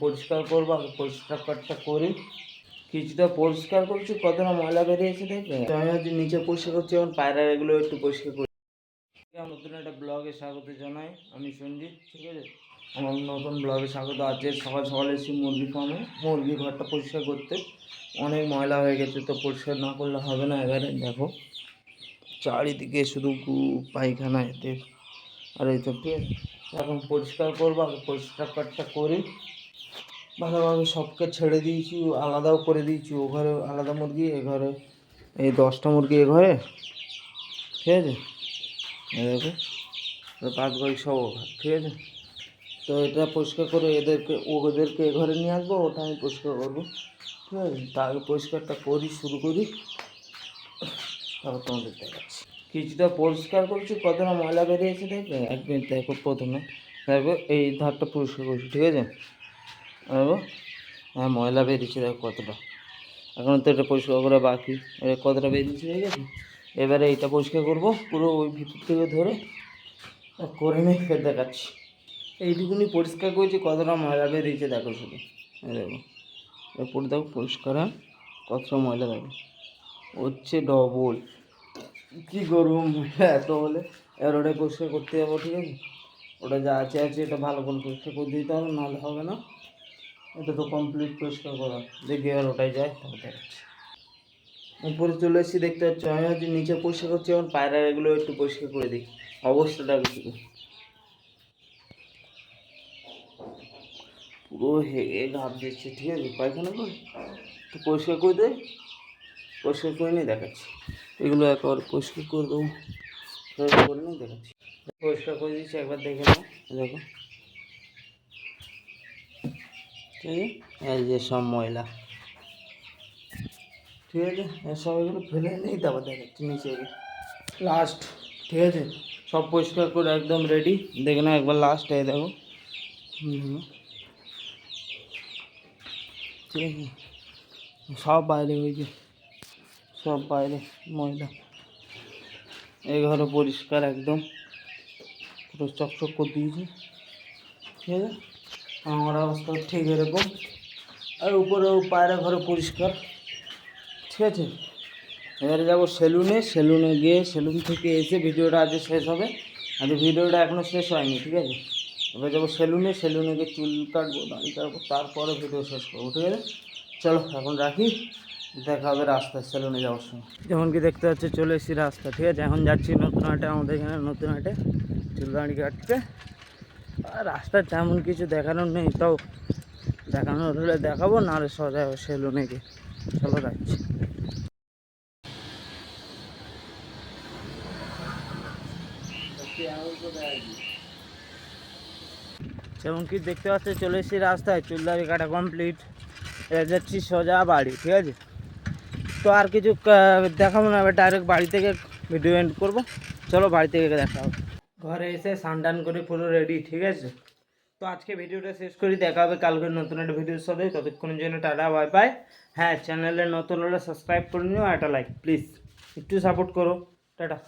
পরিষ্কার করবো, আগে পরিষ্কারটা করি। কিছুটা পরিষ্কার করছি, কতটা ময়লা বেরিয়েছে দেখবে। আমি হচ্ছে নিচে পরিষ্কার করছি, এখন পায়রা এগুলো একটু পরিষ্কার করি। নতুন একটা ব্লগে স্বাগত জানাই, আমি সঞ্জিত। ঠিক আছে, আমার নতুন ব্লগে স্বাগত। আজকে সকাল সকাল এসেছি মুরগি ফার্মে, মুরগি ঘরটা পরিষ্কার করতে। অনেক ময়লা হয়ে গেছে, তো পরিষ্কার না করলে হবে না। এবারে দেখো চারিদিকে শুধু পায়খানা এদের আর এই তো। ঠিক আছে, এখন পরিষ্কার করবো, আগে পরিষ্কারটা করি ভালোভাবে। সবকে ছেড়ে দিয়েছি, আলাদাও করে দিয়েছি। ও ঘরে আলাদা মুরগি, এ ঘরে এই 10টা মুরগি এ ঘরে। ঠিক আছে, দেখো বাদ বাকি সব ও ঘর। ঠিক আছে, তো এটা পরিষ্কার করে ওদেরকে এ ঘরে নিয়ে আসবো, ওটা আমি পরিষ্কার করবো। ঠিক আছে, তার আগে পরিষ্কারটা করি, শুরু করি, তারপর তোমাদের দেখাচ্ছি। কিছুটা পরিষ্কার করছি, কতটা ময়লা বেরিয়েছে দেখবে। এক মিনিট দেখো, প্রথমে দেখো এই ধারটা পরিষ্কার করছি। ঠিক আছে, দেখো হ্যাঁ ময়লা বেরিয়েছে, দেখো কতটা। এখন তো এটা পরিষ্কার করা বাকি, কতটা বেরিয়েছে, ঠিক আছে। এবারে এইটা পরিষ্কার করবো পুরো, ওই ভিতর থেকে ধরে করে নিয়ে ফের দেখাচ্ছি। এইটুকুনি পরিষ্কার করেছি, কতটা ময়লা বেরিয়েছে দেখো শুধু। দেখো এরপর দেখো পরিষ্কার হয়, কতটা ময়লা দেখো হচ্ছে ডবল। কী করবো ময়লা এত হলে, এবার ওটাই পরিষ্কার করতে যাবো। ঠিক আছে, ওটা যা আছে এটা ভালো করে পরিষ্কার করে দিতে হবে, নাহলে হবে না। এটা তো কমপ্লিট পরিষ্কার করা, দেখি এবার ওটাই যায়, তারপর দেখাচ্ছি। উপরে চলে এসেছি, দেখতে পাচ্ছি। আমি হচ্ছে নিচে পরিষ্কার করছি, এখন পায়রা এগুলো একটু পরিষ্কার করে দিই, অবস্থাটা শুধু পুরো হেগে ঘাপ দিচ্ছে। ঠিক আছে, পায়খানা করে তো পরিষ্কার করে দেয়, পরিষ্কার করে নিয়ে দেখাচ্ছি। এগুলো একবার পরিষ্কার করে দেবো, করে নিয়ে দেখাচ্ছি। পরিষ্কার করে দিচ্ছি, একবার দেখে নাও। দেখো ঠিক আছে, এই যে সব ময়লা। ঠিক আছে, সব এগুলো ফেলে নেই, তারপর দেখাচ্ছি নিচে লাস্ট। ঠিক আছে, সব পরিষ্কার করে একদম রেডি, দেখে নাও একবার লাস্ট। এই দেখো, ঠিক আছে, সব বাইরে হয়েছে, সব বাইরে ময়লা। এই ঘরে পরিষ্কার একদম পুরো চকচক করে দিয়েছে। ঠিক আছে, আমার অবস্থা ঠিক এরকম। আর উপরেও পায়রা ঘরে পরিষ্কার। ঠিক আছে, এবারে যাবো সেলুনে গিয়ে সেলুন থেকে এসে ভিডিওটা আজকে শেষ হবে। আর ভিডিওটা এখনও শেষ হয়নি। ঠিক আছে, এবার যাবো সেলুনে গিয়ে চুল কাটবো, দাড়ি কাটবো, তারপরে ভিডিও শেষ করবো। ঠিক আছে, চলো এখন রাখি, দেখা হবে রাস্তায় সেলুনে যাওয়ার সময়। যেমন কি দেখতে পাচ্ছি চলে এসেছি রাস্তা। ঠিক আছে, এখন যাচ্ছি নতুন হাটে, আমাদের এখানে নতুন হাটে চুল দাড়ি কাটতে। আর রাস্তায় তেমন কিছু দেখানোর নেই, তাও দেখানোর হলে দেখাবো, নাহলে সোজা সেলুনে গিয়ে। চলো যাচ্ছি। যেমন কি দেখতে পাচ্ছি চলে এসেছি রাস্তায়, চুল দাড়ি কাটা কমপ্লিট, যাচ্ছি সোজা বাড়ি। ঠিক আছে, তো আর কিছু দেখাবো না, এবার ডাইরেক্ট বাড়ি থেকে ভিডিও এন্ড করবো। চলো বাড়ি থেকে দেখা হবে। ঘরে এসে স্নান করে পুরো রেডি। ঠিক আছে, তো আজকে ভিডিওটা শেষ করি, দেখা হবে কালকে নতুন একটা ভিডিওর সাথে। ততক্ষণের জন্য টাটা, বাই বাই। হ্যাঁ, চ্যানেলে নতুন হলে সাবস্ক্রাইব করে নিও, একটা লাইক প্লিজ, একটু সাপোর্ট করো। টাটা।